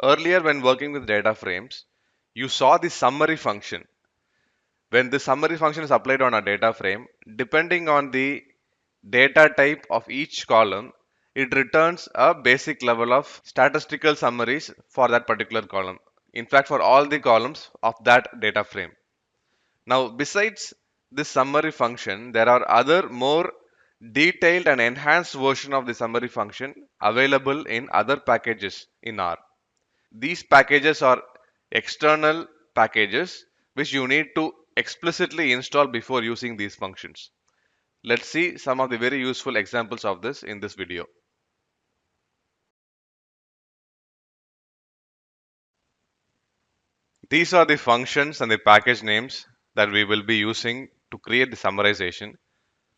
Earlier, when working with data frames, you saw the summary function. When the summary function is applied on a data frame, depending on the data type of each column, it returns a basic level of statistical summaries for that particular column. In fact, for all the columns of that data frame. Now, besides this summary function, there are other more detailed and enhanced version of the summary function available in other packages in R. These packages are external packages which you need to explicitly install before using these functions. Let's see some of the very useful examples of this in this video. These are the functions and the package names that we will be using to create the summarization.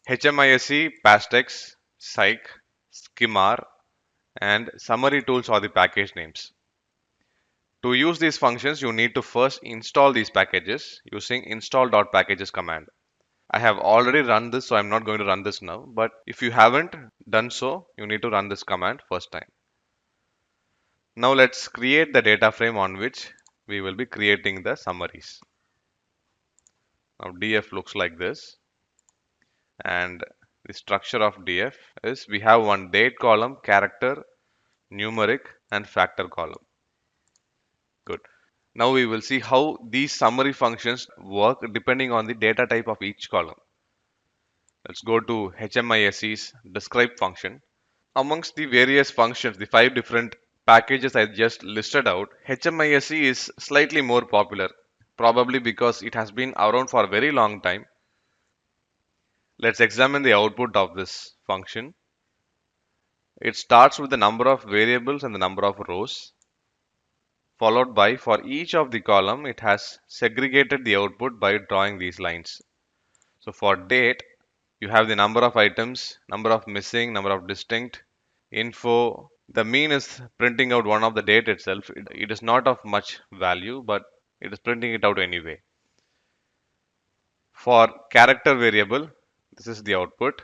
HMISC, Pastex, Psych, Skimar, and Summary Tools are the package names. To use these functions, you need to first install these packages using install.packages command. I have already run this, so I'm not going to run this now. But if you haven't done so, you need to run this command first time. Now let's create the data frame on which we will be creating the summaries. Now DF looks like this, and the structure of DF is we have one date column, character, numeric, and factor column. Good. Now we will see how these summary functions work depending on the data type of each column. Let's go to HMISC's describe function. Amongst the various functions, the 5 different packages I just listed out, HMISC is slightly more popular, probably because it has been around for a very long time. Let's examine the output of this function. It starts with the number of variables and the number of rows, followed by for each of the column, it has segregated the output by drawing these lines. So for date, you have the number of items, number of missing, number of distinct, info. The mean is printing out one of the date itself. It is not of much value, but it is printing it out anyway. For character variable, this is the output.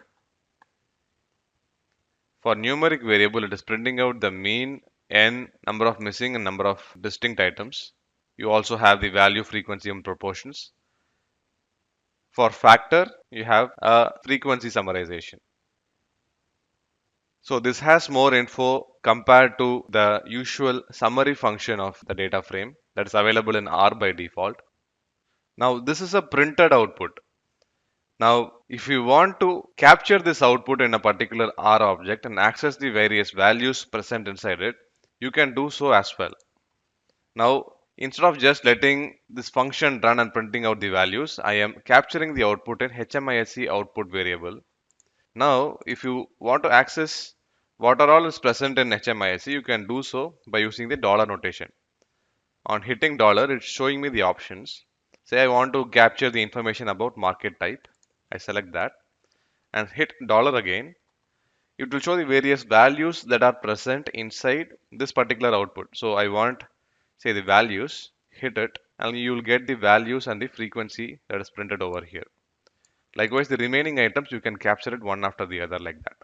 For numeric variable, it is printing out the mean, n, number of missing, and number of distinct items. You also have the value, frequency, and proportions. For factor, you have a frequency summarization. So this has more info compared to the usual summary function of the data frame that is available in R by default. Now this is a printed output. Now if you want to capture this output in a particular R object and access the various values present inside it, you can do so as well. Now instead of just letting this function run and printing out the values, I am capturing the output in HMISC output variable. Now, if you want to access what are all is present in HMISC, you can do so by using the dollar notation. On hitting dollar, it's showing me the options. Say I want to capture the information about market type. I select that and hit dollar again. It will show the various values that are present inside this particular output. So I want, say, the values, hit it, and you will get the values and the frequency that is printed over here. Likewise, the remaining items, you can capture it one after the other like that.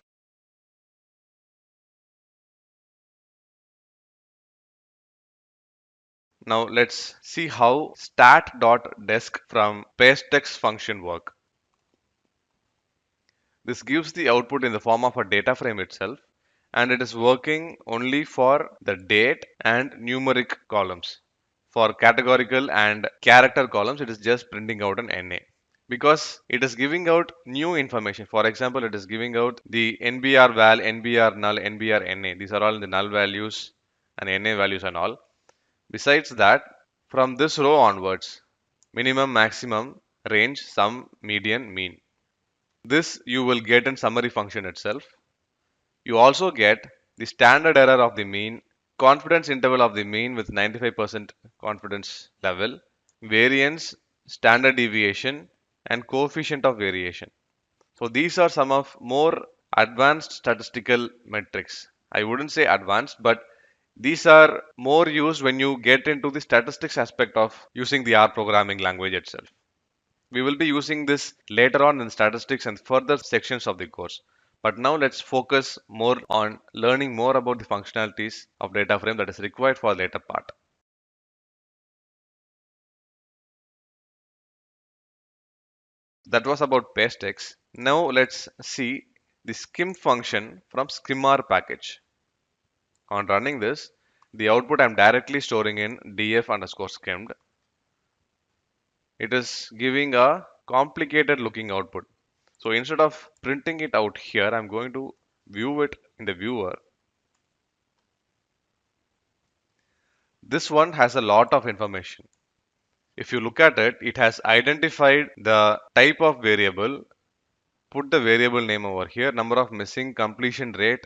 Now let's see how stat.desc from pastex function work. This gives the output in the form of a data frame itself, and it is working only for the date and numeric columns. For categorical and character columns, it is just printing out an NA. Because it is giving out new information. For example, it is giving out the NBR val, NBR null, NBR NA. These are all the null values and NA values and all. Besides that, from this row onwards, minimum, maximum, range, sum, median, mean. This you will get in summary function itself. You also get the standard error of the mean, confidence interval of the mean with 95% confidence level, variance, standard deviation, and coefficient of variation. So these are some of more advanced statistical metrics. I wouldn't say advanced, but these are more used when you get into the statistics aspect of using the R programming language itself. We will be using this later on in statistics and further sections of the course. But now let's focus more on learning more about the functionalities of data frame that is required for the later part. That was about pastex. Now let's see the skim function from skimr package. On running this, the output I'm directly storing in df underscore skimmed. It is giving a complicated looking output. So instead of printing it out here, I'm going to view it in the viewer. This one has a lot of information. If you look at it, it has identified the type of variable, put the variable name over here, number of missing, completion rate,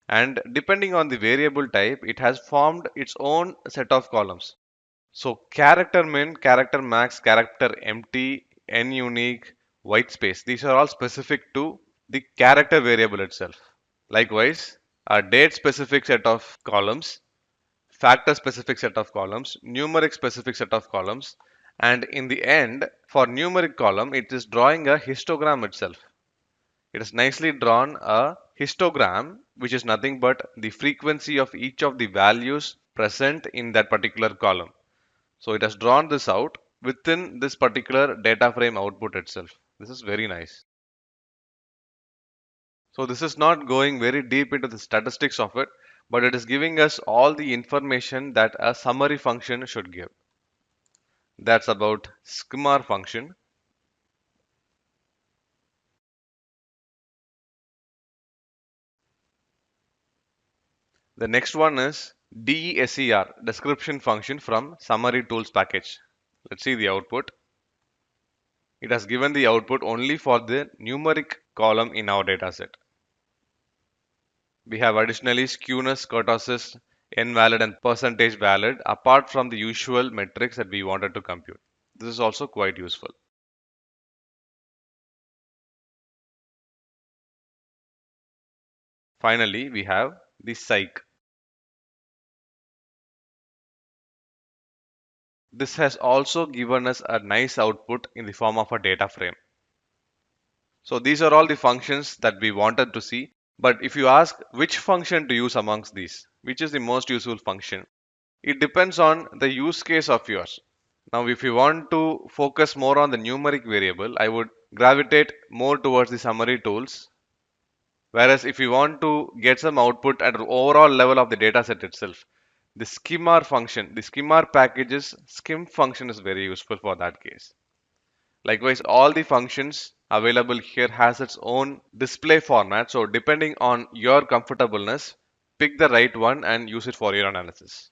and depending on the variable type, it has formed its own set of columns. So character min, character max, character empty, n unique, white space, these are all specific to the character variable itself. Likewise, a date specific set of columns, factor specific set of columns, numeric specific set of columns, and in the end, for numeric column, it is drawing a histogram itself. It has nicely drawn a histogram, which is nothing but the frequency of each of the values present in that particular column. So it has drawn this out within this particular data frame output itself. This is very nice. So this is not going very deep into the statistics of it, but it is giving us all the information that a summary function should give. That's about skimr function. The next one is DESER, description function from summary tools package. Let's see the output. It has given the output only for the numeric column in our dataset. We have additionally skewness, kurtosis, n valid and percentage valid apart from the usual metrics that we wanted to compute. This is also quite useful. Finally, we have the psych. This has also given us a nice output in the form of a data frame. So these are all the functions that we wanted to see. But if you ask which function to use amongst these, which is the most useful function, it depends on the use case of yours. Now, if you want to focus more on the numeric variable, I would gravitate more towards the summary tools. Whereas if you want to get some output at the overall level of the dataset itself, the skimr function, the skimr package's skim function is very useful for that case. Likewise, all the functions available here has its own display format. So depending on your comfortableness, pick the right one and use it for your analysis.